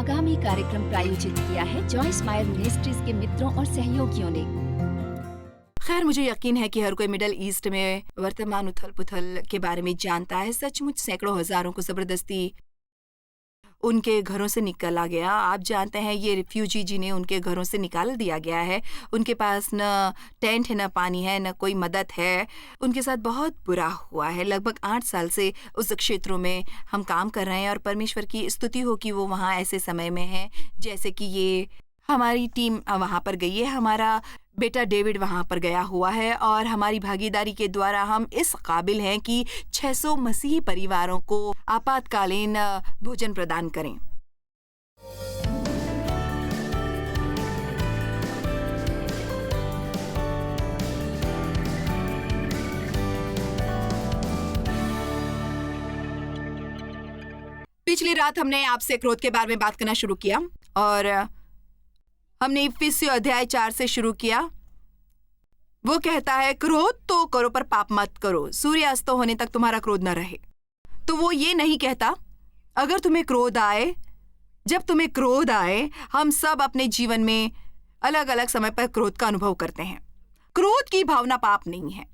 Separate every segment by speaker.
Speaker 1: आगामी कार्यक्रम प्रायोजित किया है जॉइस मायर मिनिस्ट्रीज के मित्रों और सहयोगियों ने।
Speaker 2: खैर, मुझे यकीन है कि हर कोई मिडल ईस्ट में वर्तमान उथल पुथल के बारे में जानता है। सचमुच सैकड़ों हजारों को जबरदस्ती उनके घरों से निकाला गया। आप जानते हैं, ये रिफ्यूजी जिन्हें उनके घरों से निकाल दिया गया है, उनके पास न टेंट है, न पानी है, न कोई मदद है। उनके साथ बहुत बुरा हुआ है। लगभग 8 साल से उस क्षेत्रों में हम काम कर रहे हैं और परमेश्वर की स्तुति हो कि वो वहाँ ऐसे समय में है जैसे कि ये हमारी टीम वहाँ पर गई है, हमारा बेटा डेविड वहाँ पर गया हुआ है और हमारी भागीदारी के द्वारा हम इस काबिल हैं कि 600 मसीही परिवारों को आपातकालीन भोजन प्रदान करें। पिछली रात हमने आपसे क्रोध के बारे में बात करना शुरू किया और हमने इफिसियों अध्याय 4 से शुरू किया। वो कहता है, क्रोध तो करो पर पाप मत करो, सूर्यास्त होने तक तुम्हारा क्रोध न रहे। तो वो ये नहीं कहता अगर तुम्हें क्रोध आए, जब तुम्हें क्रोध आए, हम सब अपने जीवन में अलग अलग समय पर क्रोध का अनुभव करते हैं। क्रोध की भावना पाप नहीं है।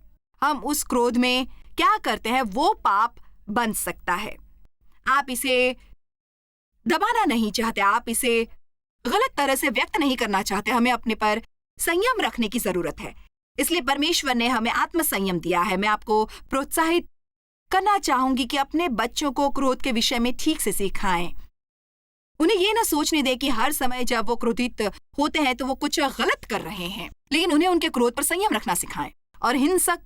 Speaker 2: हम उस क्रोध में क्या करते हैं वो पाप बन सकता है। आप इसे दबाना नहीं चाहते, आप इसे गलत तरह से व्यक्त नहीं करना चाहते। हमें अपने पर संयम रखने की जरूरत है। इसलिए परमेश्वर ने हमें आत्मसंयम दिया है। मैं आपको प्रोत्साहित करना चाहूंगी कि अपने बच्चों को क्रोध के विषय में ठीक से सिखाएं। उन्हें ये ना सोचने दें कि हर समय जब वो क्रोधित होते हैं तो वो कुछ गलत कर रहे हैं, लेकिन उन्हें उनके क्रोध पर संयम रखना सिखाएं और हिंसक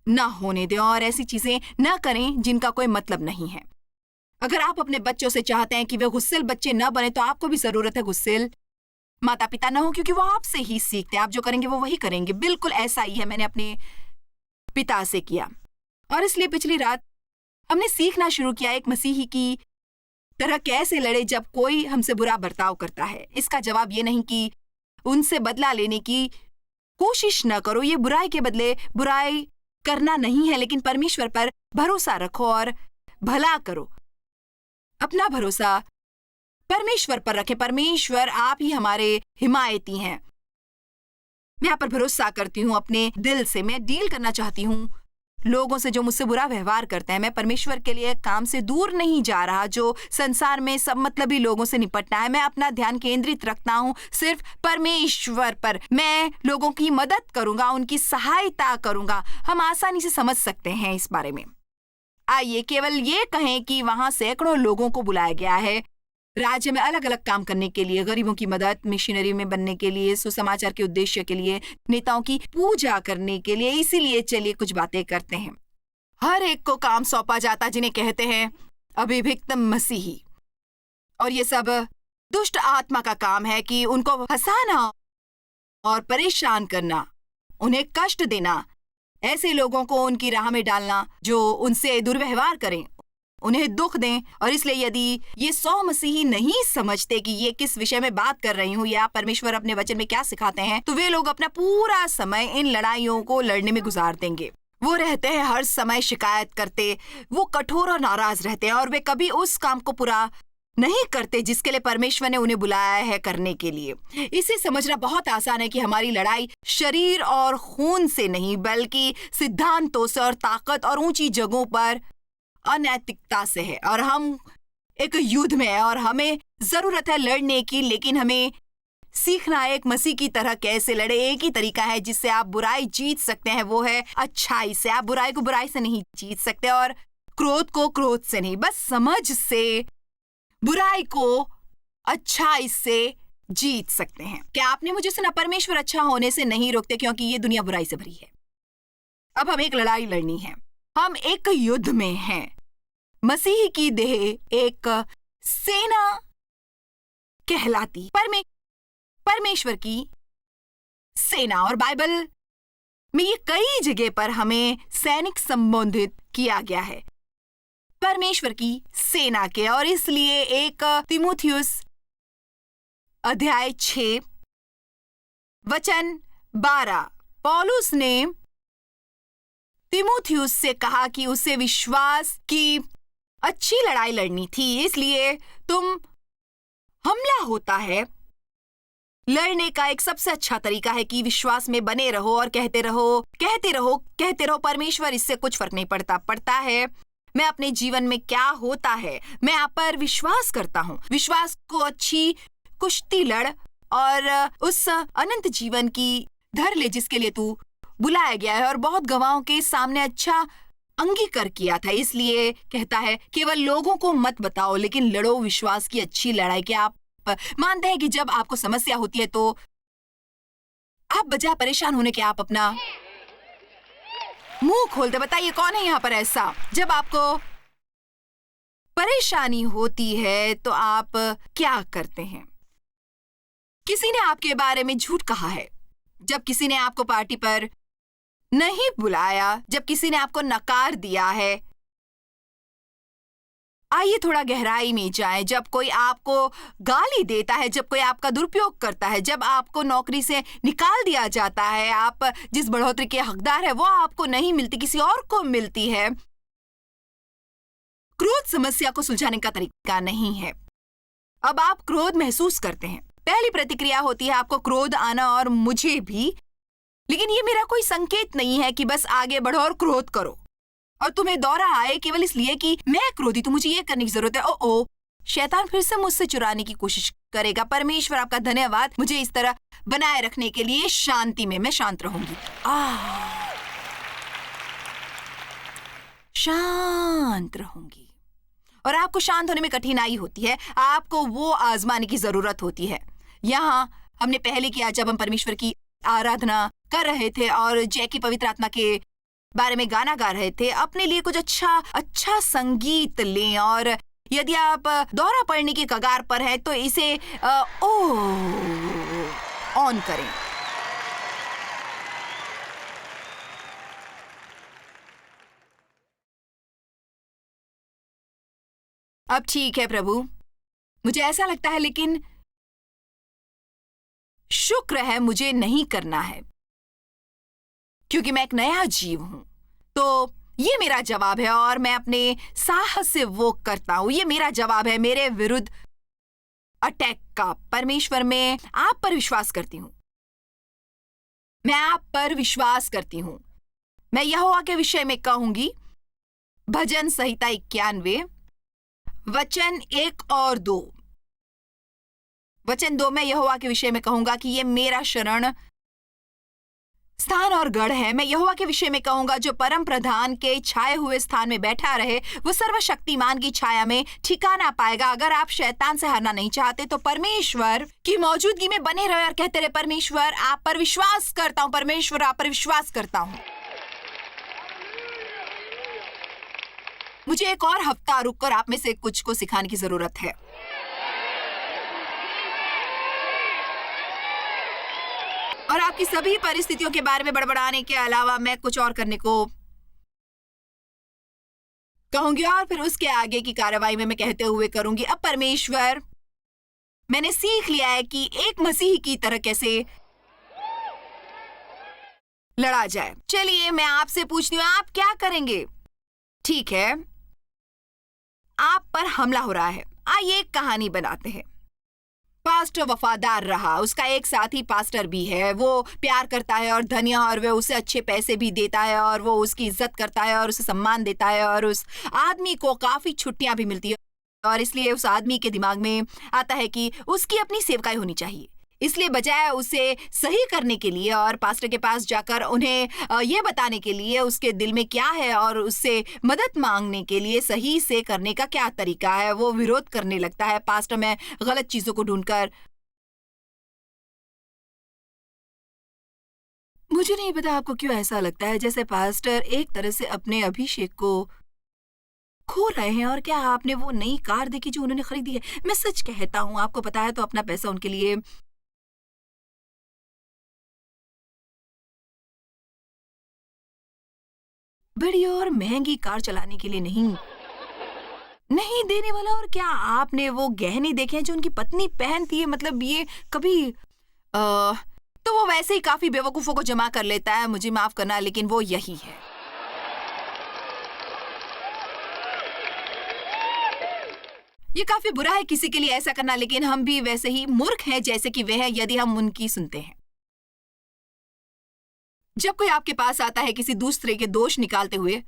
Speaker 2: न होने दें और ऐसी चीजें न करें जिनका कोई मतलब नहीं है। अगर आप अपने बच्चों से चाहते हैं कि वे गुस्सेल बच्चे न बने तो आपको भी जरूरत है गुस्सेल माता पिता न हो, क्योंकि वो आपसे ही सीखते हैं। आप जो करेंगे वो वही करेंगे। बिल्कुल ऐसा ही है, मैंने अपने पिता से किया। और इसलिए पिछली रात हमने सीखना शुरू किया एक मसीही की तरह कैसे लड़े जब कोई हमसे बुरा बर्ताव करता है। इसका जवाब ये नहीं कि उनसे बदला लेने की कोशिश न करो, ये बुराई के बदले बुराई करना नहीं है, लेकिन परमेश्वर पर भरोसा रखो और भला करो। अपना भरोसा परमेश्वर पर रखें। परमेश्वर आप ही हमारे हिमायती हैं। मैं आप पर भरोसा करती हूँ अपने दिल से। मैं डील करना चाहती हूँ लोगों से जो मुझसे बुरा व्यवहार करते हैं। मैं परमेश्वर के लिए काम से दूर नहीं जा रहा जो संसार में सब मतलबी लोगों से निपटना है। मैं अपना ध्यान केंद्रित रखता हूँ सिर्फ परमेश्वर पर। मैं लोगों की मदद करूंगा, उनकी सहायता करूंगा। हम आसानी से समझ सकते हैं इस बारे में। आइए केवल ये कहें कि वहां सैकड़ों लोगों को बुलाया गया है राज्य में अलग अलग काम करने के लिए, गरीबों की मदद, मिशनरी में बनने के लिए, सुसमाचार के उद्देश्य के लिए, नेताओं की पूजा करने के लिए। इसीलिए चलिए कुछ बातें करते हैं। हर एक को काम सौंपा जाता जिन्हें कहते हैं अभिभिक्त मसीही, और ये सब दुष्ट आत्मा का काम है कि उनको फंसाना और परेशान करना, उन्हें कष्ट देना, ऐसे लोगों को उनकी राह में डालना जो उनसे दुर्व्यवहार करें, उन्हें दुख दें। और इसलिए यदि ये 100 मसीही नहीं समझते कि ये किस विषय में बात कर रही हूँ या परमेश्वर अपने वचन में क्या सिखाते हैं, तो वे लोग अपना पूरा समय इन लड़ाइयों को लड़ने में गुजार देंगे। वो रहते हैं हर समय शिकायत करते, वो कठोर और नाराज रहते हैं और वे कभी उस काम को पूरा नहीं करते जिसके लिए परमेश्वर ने उन्हें बुलाया है करने के लिए। इसे समझना बहुत आसान है कि हमारी लड़ाई शरीर और खून से नहीं, बल्कि सिद्धांतों से और ताकत और ऊंची जगहों पर अनैतिकता से है। और हम एक युद्ध में है और हमें जरूरत है लड़ने की, लेकिन हमें सीखना है एक मसीह की तरह कैसे लड़े। एक ही तरीका है जिससे आप बुराई जीत सकते हैं, वो है अच्छाई से। आप बुराई को बुराई से नहीं जीत सकते और क्रोध को क्रोध से नहीं, बस समझ से बुराई को अच्छाई से जीत सकते हैं। क्या आपने मुझे सुना? परमेश्वर अच्छा होने से नहीं रोकते क्योंकि ये दुनिया बुराई से भरी है। अब हमें एक लड़ाई लड़नी है, हम एक युद्ध में हैं। मसीह की देह एक सेना कहलाती परमेश्वर की सेना, और बाइबल में ये कई जगह पर हमें सैनिक संबोधित किया गया है परमेश्वर की सेना के। और इसलिए एक तीमुथियुस अध्याय 6 वचन 12 पौलुस ने तीमुथियुस से कहा कि उसे विश्वास की अच्छी लड़ाई लड़नी थी। इसलिए हमने होता है, लड़ने का एक सबसे अच्छा तरीका है कि विश्वास में बने रहो और कहते रहो, कहते रहो, कहते रहो, परमेश्वर, इससे कुछ फर्क नहीं पड़ता। पड़ता है मैं अपने जीवन में क्या होता है, मैं आप पर विश्वास करता हूँ। विश्वास को अच्छी कुश्ती लड़ और उस अनंत जीवन की धर ले जिसके लिए तू बुलाया गया है और बहुत गवाहों के सामने अच्छा अंगीकार किया था। इसलिए कहता है केवल लोगों को मत बताओ, लेकिन लड़ो विश्वास की अच्छी लड़ाई। कि आप मानते हैं कि जब आपको समस्या होती है तो आप बजाय परेशान होने के आप अपना मुंह खोलते। बताइए कौन है यहाँ पर ऐसा? जब आपको परेशानी होती है तो आप क्या करते हैं? किसी ने आपके बारे में झूठ कहा है, जब किसी ने आपको पार्टी पर नहीं बुलाया, जब किसी ने आपको नकार दिया है। आइए थोड़ा गहराई में जाएं। जब कोई आपको गाली देता है, जब कोई आपका दुरुपयोग करता है, जब आपको नौकरी से निकाल दिया जाता है, आप जिस बढ़ोतरी के हकदार है वो आपको नहीं मिलती, किसी और को मिलती है। क्रोध समस्या को सुलझाने का तरीका नहीं है। अब आप क्रोध महसूस करते हैं, पहली प्रतिक्रिया होती है आपको क्रोध आना, और मुझे भी। लेकिन ये मेरा कोई संकेत नहीं है कि बस आगे बढ़ो और क्रोध करो और तुम्हें दौरा आए केवल इसलिए कि मैं क्रोधित हूं, मुझे ये करने की जरूरत है। ओ शैतान फिर से मुझसे चुराने की कोशिश करेगा। परमेश्वर आपका धन्यवाद मुझे इस तरह बनाए रखने के लिए। शांति में मैं शांत रहूंगी। शांत रहूंगी। और आपको शांत होने में कठिनाई होती है, आपको वो आजमाने की जरूरत होती है। यहाँ हमने पहले किया जब हम परमेश्वर की आराधना कर रहे थे और जैकी पवित्र आत्मा के बारे में गाना गा रहे थे। अपने लिए कुछ अच्छा संगीत लें, और यदि आप दौरा पड़ने की कगार पर हैं तो इसे ऑन करें। अब ठीक है प्रभु, मुझे ऐसा लगता है, लेकिन शुक्र है मुझे नहीं करना है क्योंकि मैं एक नया जीव हूं। तो ये मेरा जवाब है और मैं अपने साहस से वो करता हूं। ये मेरा जवाब है मेरे विरुद्ध अटैक का। परमेश्वर, मैं आप पर विश्वास करती हूं। मैं आप पर विश्वास करती हूं। मैं यहोवा के विषय में कहूंगी, भजन संहिता 91 वचन 1 और 2। वचन 2 में यहोवा के विषय में कहूंगा कि ये मेरा शरण स्थान और गढ़ है। मैं यहोवा के विषय में कहूंगा जो परम प्रधान के छाए हुए स्थान में बैठा रहे, वो सर्वशक्तिमान की छाया में ठिकाना पाएगा। अगर आप शैतान से हारना नहीं चाहते तो परमेश्वर की मौजूदगी में बने रहे और कहते रहे, परमेश्वर आप पर विश्वास करता हूं, परमेश्वर आप पर विश्वास करता हूं। मुझे एक और हफ्ता रुककर आप में से कुछ को सिखाने की जरूरत है। और आपकी सभी परिस्थितियों के बारे में बड़बड़ाने के अलावा मैं कुछ और करने को कहूंगी, और फिर उसके आगे की कार्रवाई में मैं कहते हुए करूंगी, अब परमेश्वर, मैंने सीख लिया है कि एक मसीही की तरह कैसे लड़ा जाए। चलिए मैं आपसे पूछती हूँ, आप क्या करेंगे? ठीक है, आप पर हमला हो रहा है। आइए एक कहानी बनाते हैं। पास्टर वफादार रहा, उसका एक साथी पास्टर भी है, वो प्यार करता है और धन्य, और वह उसे अच्छे पैसे भी देता है और वो उसकी इज्जत करता है और उसे सम्मान देता है, और उस आदमी को काफी छुट्टियां भी मिलती है, और इसलिए उस आदमी के दिमाग में आता है कि उसकी अपनी सेवकाई होनी चाहिए। इसलिए बजाय उसे सही करने के लिए और पास्टर के पास जाकर उन्हें ये बताने के लिए उसके दिल में क्या है और उससे मदद मांगने के लिए सही से करने का क्या तरीका है, वो विरोध करने लगता है। पास्टर में गलत चीजों को ढूंढकर, मुझे नहीं पता आपको क्यों ऐसा लगता है जैसे पास्टर एक तरह से अपने अभिषेक को खो रहे हैं। और क्या आपने वो नई कार देखी जो उन्होंने खरीदी है? मैं सच कहता हूं, आपको पता है, तो अपना पैसा उनके लिए बड़ी और महंगी कार चलाने के लिए नहीं देने वाला। और क्या आपने वो गहने देखे हैं जो उनकी पत्नी पहनती है? मतलब ये कभी तो वो वैसे ही काफी बेवकूफों को जमा कर लेता है, मुझे माफ करना, लेकिन वो यही है। ये काफी बुरा है किसी के लिए ऐसा करना, लेकिन हम भी वैसे ही मूर्ख हैं जैसे कि वे हैं यदि हम उनकी सुनते हैं। जब कोई आपके पास आता है किसी दूसरे के दोष निकालते हुए,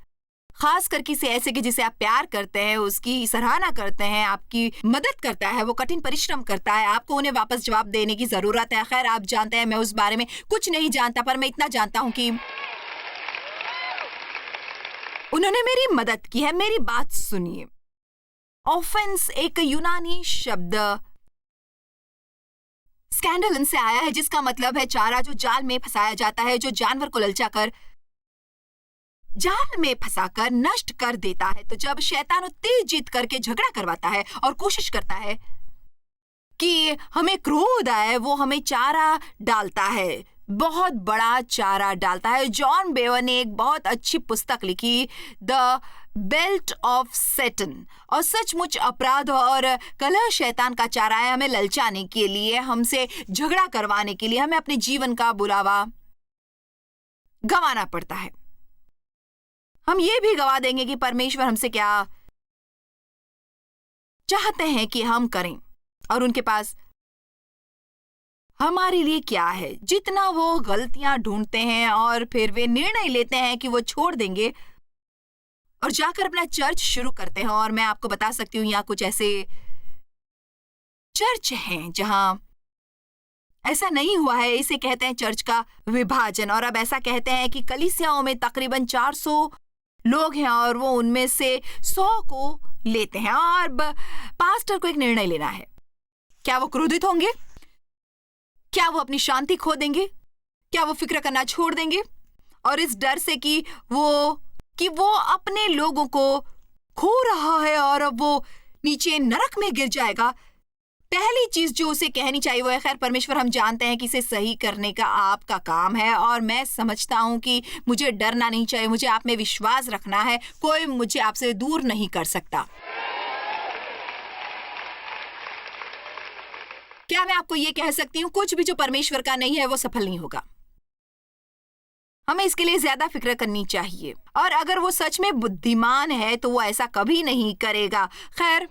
Speaker 2: खासकर किसी ऐसे के जिसे आप प्यार करते हैं, उसकी सराहना करते हैं, आपकी मदद करता है, वो कठिन परिश्रम करता है, आपको उन्हें वापस जवाब देने की जरूरत है। खैर, आप जानते हैं मैं उस बारे में कुछ नहीं जानता, पर मैं इतना जानता हूं कि उन्होंने मेरी मदद की है। मेरी बात सुनिए। ऑफेंस एक यूनानी शब्द स्कैंडलन से आया है, जिसका मतलब है चारा जो जाल में फंसाया जाता है, जो जानवर को ललचाकर जाल में फंसाकर नष्ट कर देता है। तो जब शैतान उत्तेजित करके झगड़ा करवाता है और कोशिश करता है कि हमें क्रोध आए, वो हमें चारा डालता है, बहुत बड़ा चारा डालता है। जॉन बेवर ने एक बहुत अच्छी पुस्तक लिखी, द बेल्ट ऑफ सैटन, और सचमुच अपराध और कलह शैतान का चारा है, हमें ललचाने के लिए, हमसे झगड़ा करवाने के लिए, हमें अपने जीवन का बुलावा गंवाना पड़ता है। हम ये भी गवा देंगे कि परमेश्वर हमसे क्या चाहते हैं कि हम करें और उनके पास हमारे लिए क्या है। जितना वो गलतियां ढूंढते हैं और फिर वे निर्णय लेते हैं कि वो छोड़ देंगे और जाकर अपना चर्च शुरू करते हैं। और मैं आपको बता सकती हूँ, यहाँ कुछ ऐसे चर्च हैं जहां ऐसा नहीं हुआ है। इसे कहते हैं चर्च का विभाजन। और अब ऐसा कहते हैं कि कलीसियाओं में तकरीबन 400 लोग हैं और वो उनमें से 100 को लेते हैं और पास्टर को एक निर्णय लेना है। क्या वो क्रोधित होंगे? क्या वो अपनी शांति खो देंगे? क्या वो फिक्र करना छोड़ देंगे? और इस डर से कि वो अपने लोगों को खो रहा है और अब वो नीचे नरक में गिर जाएगा, पहली चीज जो उसे कहनी चाहिए वो है, खैर परमेश्वर, हम जानते हैं कि इसे सही करने का आपका काम है और मैं समझता हूं कि मुझे डरना नहीं चाहिए, मुझे आप में विश्वास रखना है, कोई मुझे आपसे दूर नहीं कर सकता। क्या मैं आपको ये कह सकती हूँ, कुछ भी जो परमेश्वर का नहीं है वो सफल नहीं होगा। हमें इसके लिए ज्यादा फिक्र करनी चाहिए और अगर वो सच में बुद्धिमान है तो वो ऐसा कभी नहीं करेगा। खैर,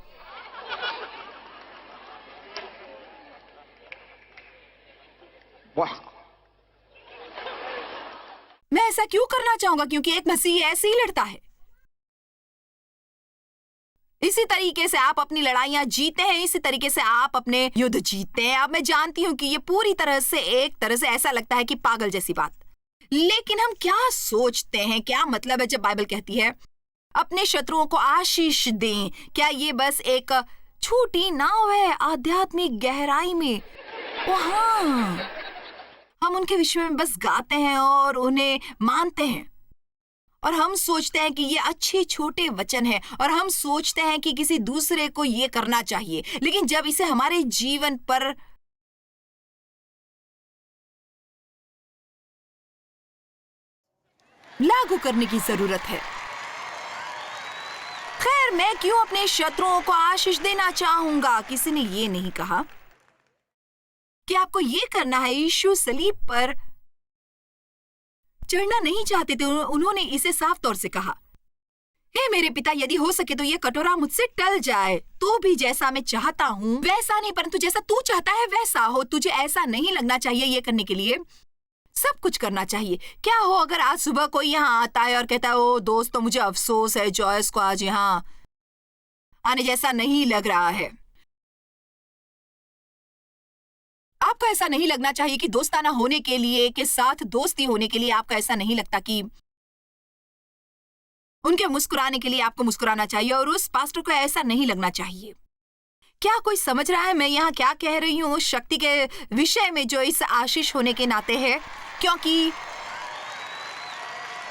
Speaker 2: मैं ऐसा क्यों करना चाहूंगा? क्योंकि एक मसीही ऐसे ही लड़ता है। इसी तरीके से आप अपनी लड़ाइयां जीते हैं, इसी तरीके से आप अपने युद्ध जीतते हैं। अब मैं जानती हूं कि ये पूरी तरह से एक तरह से ऐसा लगता है कि पागल जैसी बात, लेकिन हम क्या सोचते हैं, क्या मतलब है जब बाइबल कहती है अपने शत्रुओं को आशीष दें? क्या ये बस एक छोटी नाव है आध्यात्मिक गहराई में? ओ हाँ, हम उनके विषय में बस गाते हैं और उन्हें मानते हैं और हम सोचते हैं कि ये अच्छे छोटे वचन है और हम सोचते हैं कि किसी दूसरे को ये करना चाहिए, लेकिन जब इसे हमारे जीवन पर लागू करने की जरूरत है। खैर, मैं क्यों अपने शत्रुओं को आशीष देना चाहूंगा? किसी ने ये नहीं कहा कि आपको ये करना है। यीशु सलीब पर चढ़ना नहीं चाहते थे, उन्होंने इसे साफ तौर से कहा, हे मेरे पिता, यदि हो सके तो ये कटोरा मुझसे टल जाए, तो भी जैसा मैं चाहता हूं वैसा नहीं, परंतु जैसा तू चाहता है वैसा हो। तुझे ऐसा नहीं लगना चाहिए ये करने के लिए सब कुछ करना चाहिए। क्या हो अगर आज सुबह कोई यहाँ आता है और कहता है, ओ दोस्त, तो मुझे अफसोस है, जॉयस को आज यहाँ आने जैसा नहीं लग रहा है। आपको ऐसा नहीं लगना चाहिए कि दोस्ताना होने के लिए, के साथ दोस्ती होने के लिए आपको ऐसा नहीं लगता कि उनके मुस्कुराने के लिए आपको मुस्कुराना चाहिए और उस पास्टर को ऐसा नहीं लगना चाहिए। क्या कोई समझ रहा है मैं यहाँ क्या कह रही हूँ उस शक्ति के विषय में जो इस आशीष होने के नाते है? क्योंकि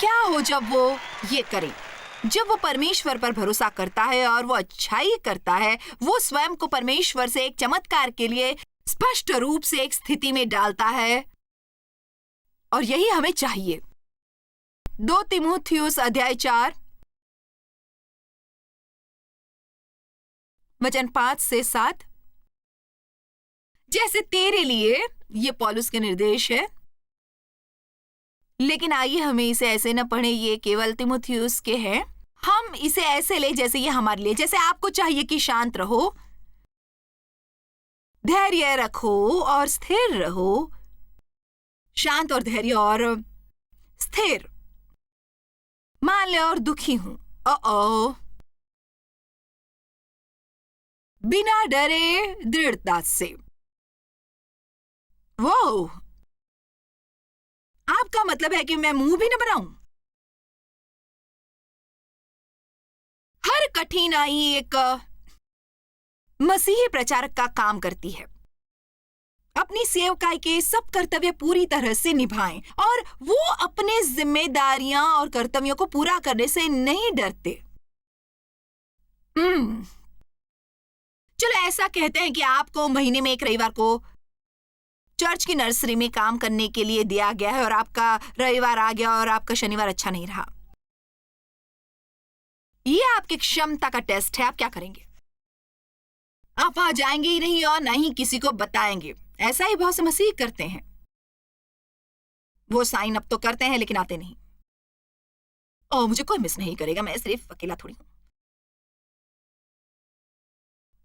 Speaker 2: क्या हो जब वो ये करे, जब वो परमेश्वर पर भरोसा करता है और वो अच्छाई करता है, वो स्वयं को परमेश्वर से एक चमत्कार के लिए स्पष्ट रूप से एक स्थिति में डालता है और यही हमें चाहिए। 2 तीमुथियुस अध्याय 4 वचन 5 से 7। जैसे तेरे लिए, ये पौलुस के निर्देश है, लेकिन आइए हमें इसे ऐसे न पढ़े, ये केवल तीमुथियुस के हैं। हम इसे ऐसे ले जैसे ये हमारे लिए, जैसे आपको चाहिए कि शांत रहो, धैर्य रखो और स्थिर रहो। शांत और धैर्य और स्थिर। मान ले और दुखी हूं। ओ बिना डरे दृढ़ता से। वो आपका मतलब है कि मैं मुंह भी न बनाऊं? हर कठिनाई एक मसीही प्रचारक का काम करती है। अपनी सेवकाई के सब कर्तव्य पूरी तरह से निभाएं और वो अपने जिम्मेदारियां और कर्तव्यों को पूरा करने से नहीं डरते। चलो ऐसा कहते हैं कि आपको महीने में एक रविवार को चर्च की नर्सरी में काम करने के लिए दिया गया है और आपका रविवार आ गया और आपका शनिवार अच्छा नहीं रहा। ये आपकी क्षमता का टेस्ट है। आप क्या करेंगे? आप वहां जाएंगे ही नहीं और ना ही किसी को बताएंगे। ऐसा ही बहुत से मसीह करते हैं। वो साइन अप तो करते हैं लेकिन आते नहीं। ओ मुझे कोई मिस नहीं करेगा, मैं सिर्फ अकेला थोड़ी हूं।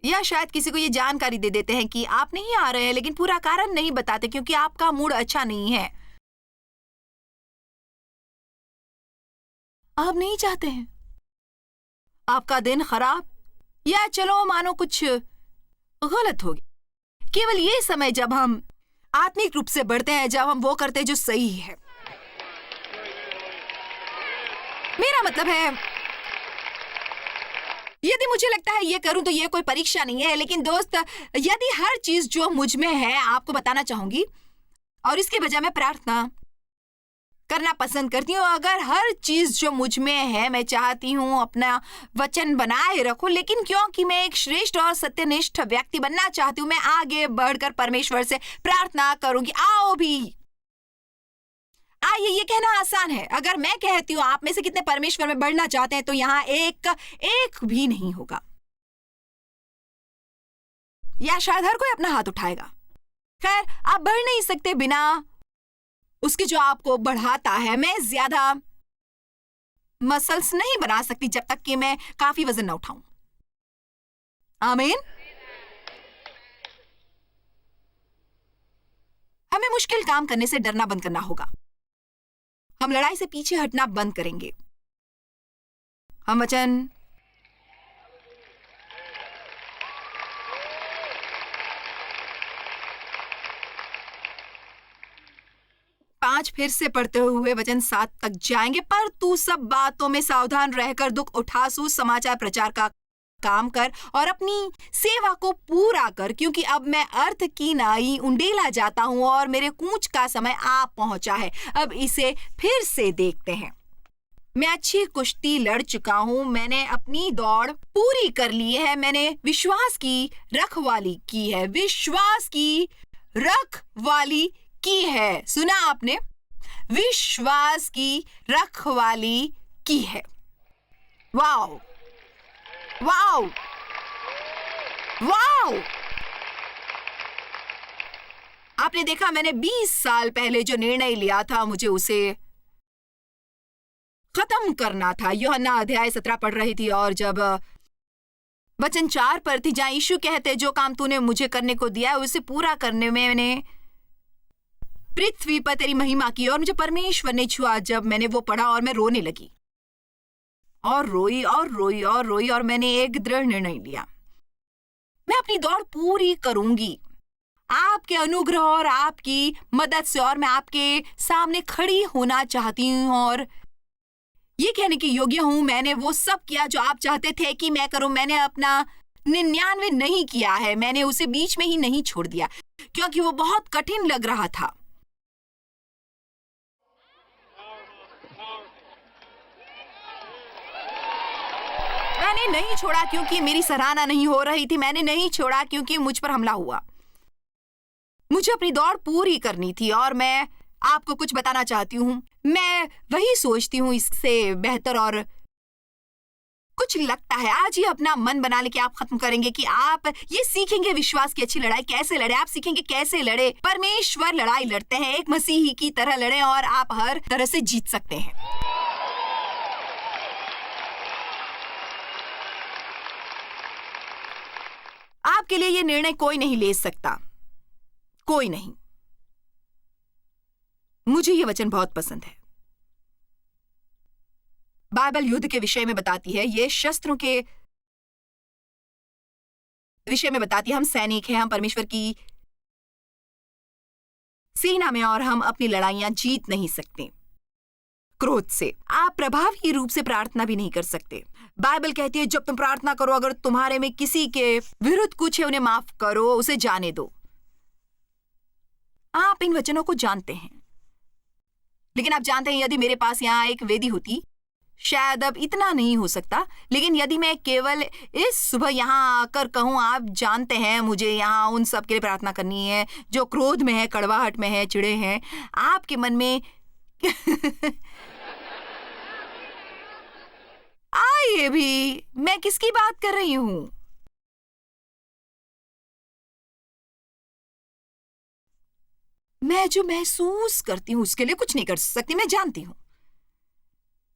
Speaker 2: या शायद किसी को ये जानकारी दे देते हैं कि आप नहीं आ रहे हैं लेकिन पूरा कारण नहीं बताते क्योंकि आपका मूड अच्छा नहीं है। आप नहीं चाहते हैं आपका दिन खराब, या चलो मानो कुछ गलत हो गया। केवल ये समय जब हम आत्मिक रूप से बढ़ते हैं, जब हम वो करते हैं जो सही है। मेरा मतलब है यदि मुझे लगता है ये करूं तो ये कोई परीक्षा नहीं है, लेकिन दोस्त यदि हर चीज जो मुझ में है आपको बताना चाहूंगी और इसके बजाय मैं प्रार्थना करना पसंद करती हूँ। अगर हर चीज जो मुझ में है मैं चाहती हूँ अपना वचन बनाए रखूं, लेकिन क्योंकि मैं एक श्रेष्ठ और सत्यनिष्ठ व्यक्ति बनना चाहती हूँ, मैं आगे बढ़कर परमेश्वर से प्रार्थना करूंगी। आओ भी आइए, ये कहना आसान है। अगर मैं कहती हूँ आप में से कितने परमेश्वर में बढ़ना चाहते हैं, तो यहां एक भी नहीं होगा, या शायद हर कोई अपना हाथ उठाएगा। खैर, आप बढ़ नहीं सकते बिना उसके जो आपको बढ़ाता है। मैं ज्यादा मसल्स नहीं बना सकती जब तक कि मैं काफी वजन न उठाऊं। आमीन। हमें मुश्किल काम करने से डरना बंद करना होगा। हम लड़ाई से पीछे हटना बंद करेंगे। हम वचन पांच फिर से पढ़ते हुए वचन 7 तक जाएंगे। पर तू सब बातों में सावधान रहकर दुख उठा, सुसमाचार प्रचार का काम कर और अपनी सेवा को पूरा कर, क्योंकि अब मैं अर्थ की नाई उंडेला जाता हूं और मेरे कूच का समय आ पहुंचा है। अब इसे फिर से देखते हैं। मैं अच्छी कुश्ती लड़ चुका हूं, मैंने अपनी दौड़ पूरी कर ली है, मैंने विश्वास की रखवाली की है। विश्वास की रखवाली की है। सुना आपने? विश्वास की रखवाली की है। Wow wow wow! आपने देखा, मैंने 20 साल पहले जो निर्णय लिया था, मुझे उसे खत्म करना था। यूहन्ना अध्याय 17 पढ़ रही थी और जब वचन 4 पर थी, जहां यीशु कहते, जो काम तूने मुझे करने को दिया है उसे पूरा करने में मैंने पृथ्वी पर तेरी महिमा की। और मुझे परमेश्वर ने छुआ। जब मैंने वो पढ़ा और मैं रोने लगी और रोई और रोई और रोई, और मैंने एक दृढ़ निर्णय लिया, मैं अपनी दौड़ पूरी करूंगी आपके अनुग्रह और आपकी मदद से। और मैं आपके सामने खड़ी होना चाहती हूं और ये कहने की योग्य हूं, मैंने वो सब किया जो आप चाहते थे कि मैं करूं। मैंने अपना 99 नहीं किया है, मैंने उसे बीच में ही नहीं छोड़ दिया क्योंकि वो बहुत कठिन लग रहा था। मैंने नहीं छोड़ा क्योंकि मेरी सराहना नहीं हो रही थी, मैंने नहीं छोड़ा क्योंकि मुझ पर हमला हुआ। मुझे अपनी दौड़ पूरी करनी थी और मैं आपको कुछ बताना चाहती हूं। मैं वही सोचती हूं, इससे बेहतर और कुछ लगता है। आज ही अपना मन बना ले कि आप खत्म करेंगे, कि आप ये सीखेंगे विश्वास की अच्छी लड़ाई कैसे लड़े। आप सीखेंगे कैसे लड़े। परमेश्वर लड़ाई लड़ते हैं, एक मसीही की तरह लड़े और आप हर तरह से जीत सकते हैं। आपके लिए ये निर्णय कोई नहीं ले सकता, कोई नहीं। मुझे ये वचन बहुत पसंद है। बाइबल युद्ध के विषय में बताती है, ये शस्त्रों के विषय में बताती है। हम सैनिक हैं, हम परमेश्वर की सेना में, और हम अपनी लड़ाइयां जीत नहीं सकते क्रोध से। आप प्रभावी रूप से प्रार्थना भी नहीं कर सकते। बाइबल कहती है जब तुम प्रार्थना करो, अगर तुम्हारे में किसी के विरुद्ध कुछ है, उन्हें माफ करो, उसे जाने दो। आप इन वचनों को जानते हैं, लेकिन आप जानते हैं यदि मेरे पास यहाँ एक वेदी होती, शायद अब इतना नहीं हो सकता, लेकिन यदि मैं केवल इस सुबह यहाँ आकर कहूँ, आप जानते हैं मुझे यहाँ उन सब के लिए प्रार्थना करनी है जो क्रोध में है, कड़वाहट में है, चिड़े हैं, आपके मन में आइए भी, मैं किसकी बात कर रही हूं? मैं जो महसूस करती हूं उसके लिए कुछ नहीं कर सकती, मैं जानती हूं,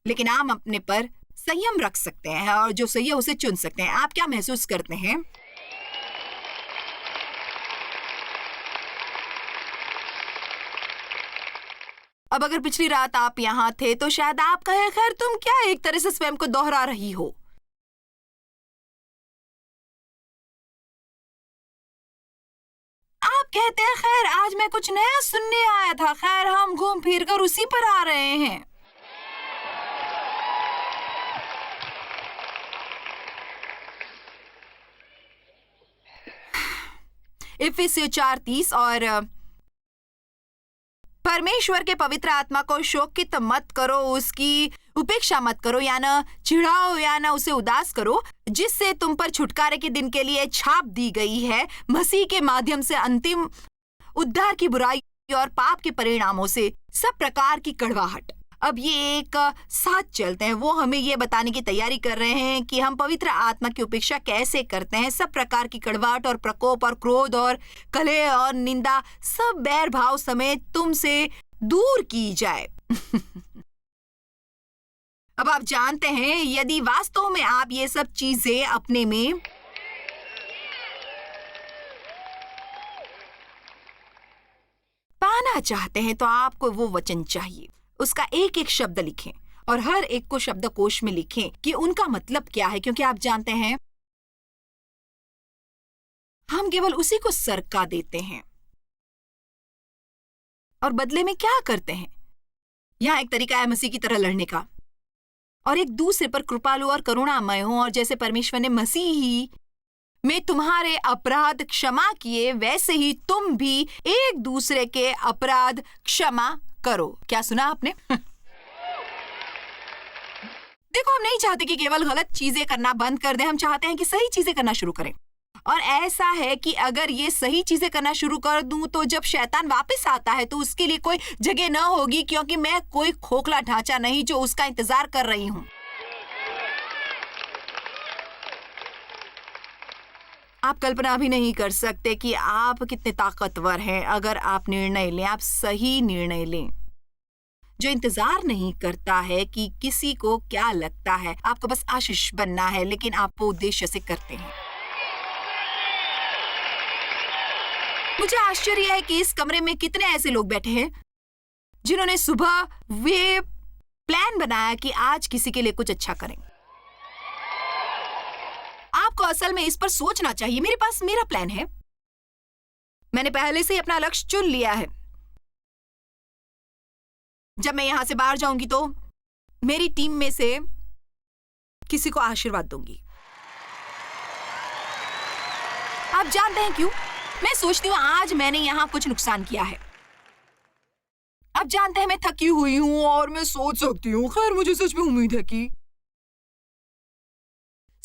Speaker 2: लेकिन आप अपने पर संयम रख सकते हैं और जो सही है उसे चुन सकते हैं। आप क्या महसूस करते हैं? अब अगर पिछली रात आप यहां थे तो शायद आप कहे, खैर तुम क्या एक तरह से स्वयं को दोहरा रही हो। आप कहते हैं खैर आज मैं कुछ नया सुनने आया था, खैर हम घूम फिर कर उसी पर आ रहे हैं। इफिसियों 4:30, और परमेश्वर के पवित्र आत्मा को शोकित मत करो, उसकी उपेक्षा मत करो, या न चिढ़ाओ या न उसे उदास करो, जिससे तुम पर छुटकारे के दिन के लिए छाप दी गई है, मसीह के माध्यम से अंतिम उद्धार की बुराई और पाप के परिणामों से सब प्रकार की कड़वाहट। अब ये एक साथ चलते हैं। वो हमें ये बताने की तैयारी कर रहे हैं कि हम पवित्र आत्मा की उपेक्षा कैसे करते हैं। सब प्रकार की कड़वाहट और प्रकोप और क्रोध और कलह और निंदा, सब बैर भाव समेत तुमसे दूर की जाए। अब आप जानते हैं यदि वास्तव में आप ये सब चीजें अपने में पाना चाहते हैं तो आपको वो वचन चाहिए। उसका एक एक शब्द लिखें और हर एक को शब्दकोश में लिखें कि उनका मतलब क्या है, क्योंकि आप जानते हैं हम केवल उसी को सरका देते हैं और बदले में क्या करते हैं। यहां एक तरीका है मसीह की तरह लड़ने का और एक दूसरे पर कृपालु और करुणामय हो, और जैसे परमेश्वर ने मसीह ही में तुम्हारे अपराध क्षमा किए, वैसे ही तुम भी एक दूसरे के अपराध क्षमा करो। क्या सुना आपने? देखो, हम नहीं चाहते कि केवल गलत चीजें करना बंद कर दें, हम चाहते हैं कि सही चीजें करना शुरू करें। और ऐसा है कि अगर ये सही चीजें करना शुरू कर दूं तो जब शैतान वापस आता है तो उसके लिए कोई जगह न होगी, क्योंकि मैं कोई खोखला ढांचा नहीं जो उसका इंतजार कर रही हूं। आप कल्पना भी नहीं कर सकते कि आप कितने ताकतवर हैं अगर आप निर्णय लें, आप सही निर्णय लें जो इंतजार नहीं करता है कि किसी को क्या लगता है। आपको बस आशीष बनना है, लेकिन आप वो उद्देश्य से करते हैं। मुझे आश्चर्य है कि इस कमरे में कितने ऐसे लोग बैठे हैं जिन्होंने सुबह वे प्लान बनाया कि आज किसी के लिए कुछ अच्छा करें। आपको असल में इस पर सोचना चाहिए। मेरे पास मेरा प्लान है, मैंने पहले से ही अपना लक्ष्य चुन लिया है। जब मैं यहां से बाहर जाऊंगी तो मेरी टीम में से किसी को आशीर्वाद दूंगी। आप जानते हैं क्यों? मैं सोचती हूं आज मैंने यहां कुछ नुकसान किया है। आप जानते हैं मैं थकी हुई हूं और मैं सोच सकती हूं, खैर मुझे सच में उम्मीद है कि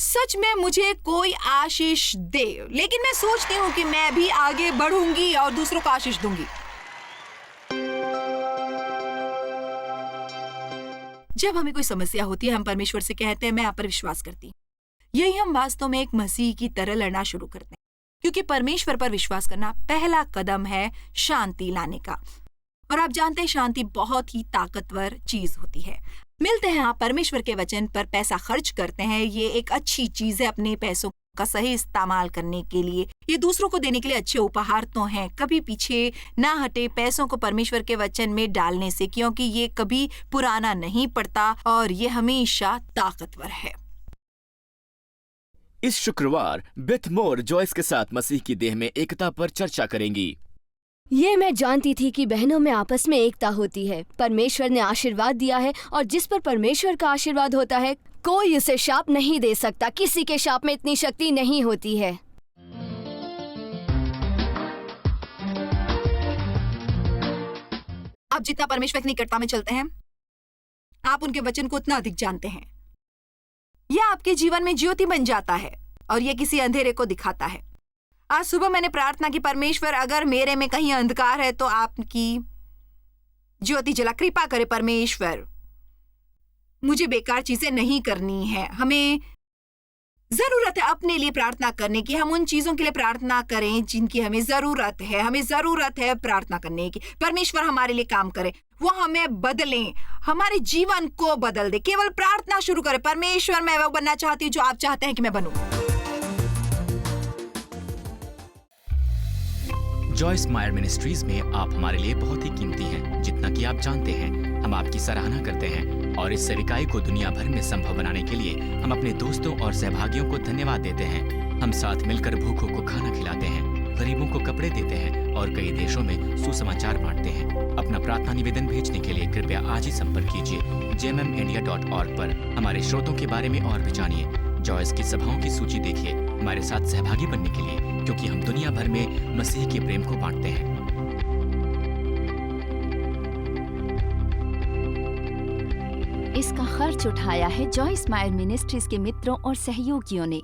Speaker 2: सच में मुझे कोई आशीष दे, लेकिन मैं सोचती हूं कि मैं भी आगे बढ़ूंगी और दूसरों को आशीष दूंगी। जब हमें कोई समस्या होती है हम परमेश्वर से कहते हैं मैं आप पर विश्वास करती हूं। यही हम वास्तव में एक मसीह की तरह लड़ना शुरू करते हैं, क्योंकि परमेश्वर पर विश्वास करना पहला कदम है शांति लाने का। और आप जानते हैं शांति बहुत ही ताकतवर चीज होती है। मिलते हैं, आप परमेश्वर के वचन पर पैसा खर्च करते हैं। ये एक अच्छी चीज है अपने पैसों का सही इस्तेमाल करने के लिए। ये दूसरों को देने के लिए अच्छे उपहार तो हैं। कभी पीछे ना हटे पैसों को परमेश्वर के वचन में डालने से, क्योंकि ये कभी पुराना नहीं पड़ता और ये हमेशा ताकतवर है।
Speaker 3: इस शुक्रवार बेथ मोर जॉयस के साथ मसीह की देह में एकता पर चर्चा करेंगी।
Speaker 4: ये मैं जानती थी कि बहनों में आपस में एकता होती है। परमेश्वर ने आशीर्वाद दिया है और जिस पर परमेश्वर का आशीर्वाद होता है कोई उसे शाप नहीं दे सकता। किसी के शाप में इतनी शक्ति नहीं होती है।
Speaker 2: आप जितना परमेश्वर की निकटता में चलते हैं, आप उनके वचन को उतना अधिक जानते हैं। यह आपके जीवन में ज्योति बन जाता है और यह किसी अंधेरे को दिखाता है। आज सुबह मैंने प्रार्थना की, परमेश्वर अगर मेरे में कहीं अंधकार है तो आपकी ज्योति जला। कृपा करे परमेश्वर, मुझे बेकार चीजें नहीं करनी है। हमें जरूरत है अपने लिए प्रार्थना करने की। हम उन चीजों के लिए प्रार्थना करें जिनकी हमें जरूरत है। हमें जरूरत है प्रार्थना करने की। परमेश्वर हमारे लिए काम करे, वो हमें बदलें, हमारे जीवन को बदल दे। केवल प्रार्थना शुरू करें, परमेश्वर मैं वो बनना चाहती हूँ जो आप चाहते हैं कि मैं बनूं।
Speaker 3: जॉयस मायर मिनिस्ट्रीज में आप हमारे लिए बहुत ही कीमती हैं, जितना कि आप जानते हैं। हम आपकी सराहना करते हैं और इस सेविकाई को दुनिया भर में संभव बनाने के लिए हम अपने दोस्तों और सहभागियों को धन्यवाद देते हैं। हम साथ मिलकर भूखों को खाना खिलाते हैं, गरीबों को कपड़े देते हैं और कई देशों में सुसमाचार बांटते हैं। अपना प्रार्थना निवेदन भेजने के लिए कृपया आज ही संपर्क कीजिए jmmindia.org पर। हमारे स्रोतों के बारे में और भी जानिए। जॉयस की सभाओं की सूची देखिए हमारे साथ सहभागी बनने के लिए, क्योंकि हम दुनिया भर में मसीह के प्रेम को बांटते हैं।
Speaker 1: इसका खर्च उठाया है जॉयस मायर मिनिस्ट्रीज के मित्रों और सहयोगियों ने।